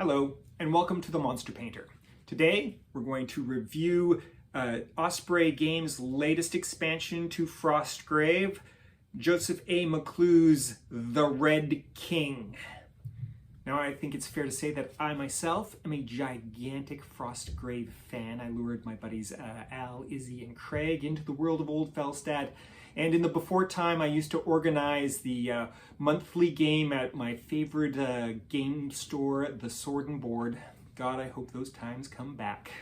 Hello, and welcome to The Monster Painter. Today, we're going to review Osprey Games' latest expansion to Frostgrave, Joseph A. McClue's The Red King. Now, I think it's fair to say that I myself am a gigantic Frostgrave fan. I lured my buddies Al, Izzy, and Craig into the world of Old Felstad. And in the before time, I used to organize the monthly game at my favorite game store, the Sword and Board. God, I hope those times come back.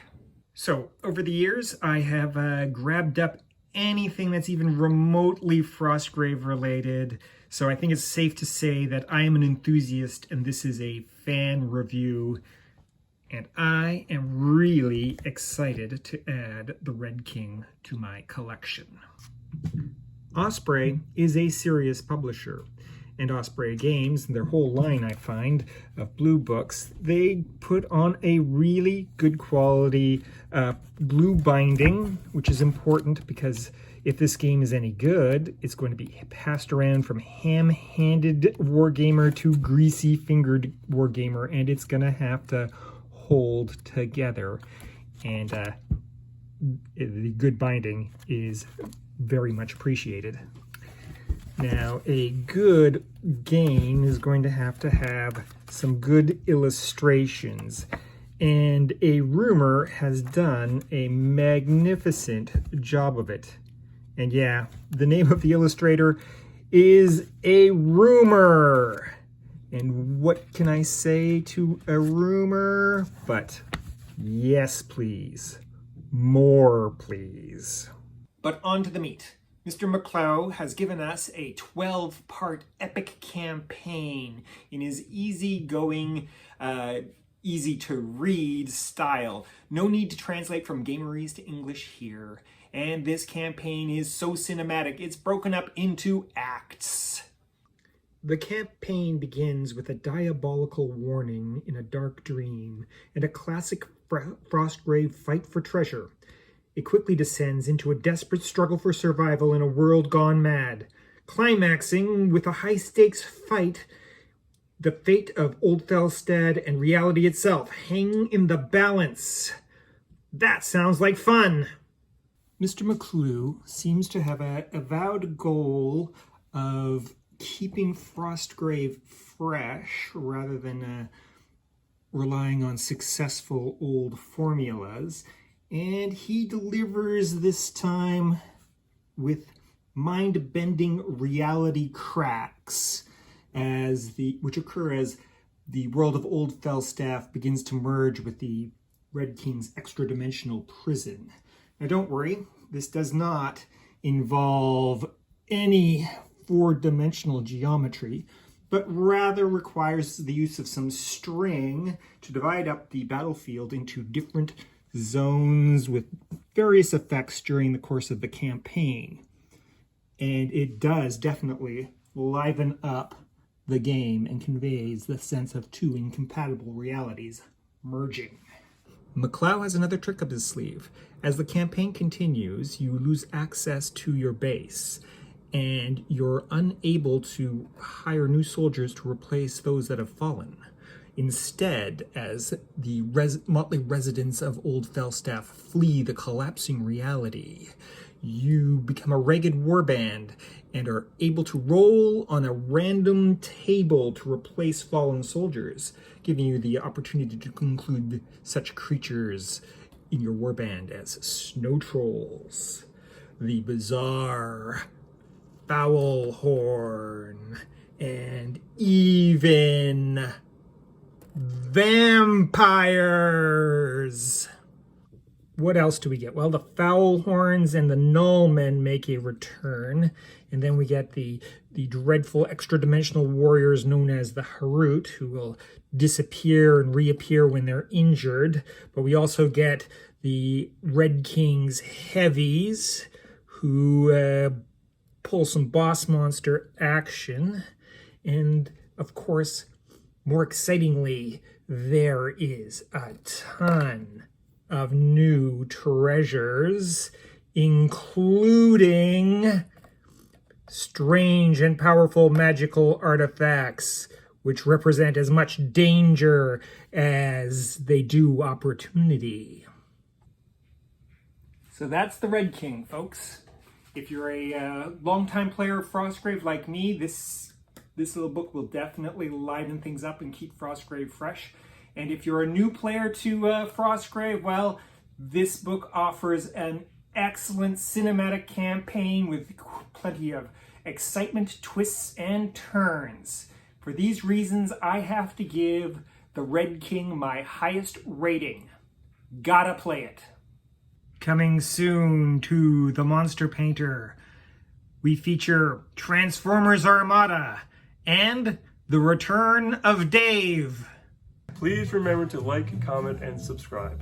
So, over the years, I have grabbed up anything that's even remotely Frostgrave related. So I think it's safe to say that I am an enthusiast and this is a fan review. And I am really excited to add the Red King to my collection. Osprey is a serious publisher, and Osprey Games, their whole line I find of blue books, they put on a really good quality blue binding, which is important because if this game is any good, it's going to be passed around from ham-handed wargamer to greasy-fingered wargamer, and it's going to have to hold together. And the good binding is very much appreciated. Now, a good game is going to have some good illustrations, and a rumor has done a magnificent job of it. And yeah, the name of the illustrator is a rumor. And what can I say to a rumor? But yes, please. More, please. But on to the meat. Mr. McClue has given us a 12-part epic campaign in his easygoing, easy-to-read style. No need to translate from Gamerese to English here. And this campaign is so cinematic, it's broken up into acts. The campaign begins with a diabolical warning in a dark dream and a classic Frostgrave fight for treasure. It quickly descends into a desperate struggle for survival in a world gone mad, climaxing with a high-stakes fight. The fate of Old Felstad and reality itself hang in the balance. That sounds like fun! Mr. McClue seems to have an avowed goal of keeping Frostgrave fresh rather than relying on successful old formulas. And he delivers this time with mind-bending reality cracks which occur as the world of Old Felstad begins to merge with the Red King's extra-dimensional prison. Now don't worry, this does not involve any four-dimensional geometry, but rather requires the use of some string to divide up the battlefield into different zones with various effects during the course of the campaign. And it does definitely liven up the game and conveys the sense of two incompatible realities merging. McClue has another trick up his sleeve. As the campaign continues, you lose access to your base, and you're unable to hire new soldiers to replace those that have fallen. Instead, as the motley residents of Old Felstad flee the collapsing reality, you become a ragged warband and are able to roll on a random table to replace fallen soldiers, giving you the opportunity to include such creatures in your warband as snow trolls, the bizarre foulhorn, and even vampires. What else do we get? Well, the foulhorns and the nullmen make a return, and then we get the dreadful extra-dimensional warriors known as the Hrut, who will disappear and reappear when they're injured. But we also get the Red King's heavies, who pull some boss monster action, and of course, more excitingly, there is a ton of new treasures, including strange and powerful magical artifacts which represent as much danger as they do opportunity. So that's the Red King, folks. If you're a longtime player of Frostgrave like me, this little book will definitely liven things up and keep Frostgrave fresh. And if you're a new player to Frostgrave, well, this book offers an excellent cinematic campaign with plenty of excitement, twists, and turns. For these reasons, I have to give the Red King my highest rating. Gotta play it. Coming soon to the Monster Painter, we feature Transformers Armada and The Return of Dave. Please remember to like, comment, and subscribe.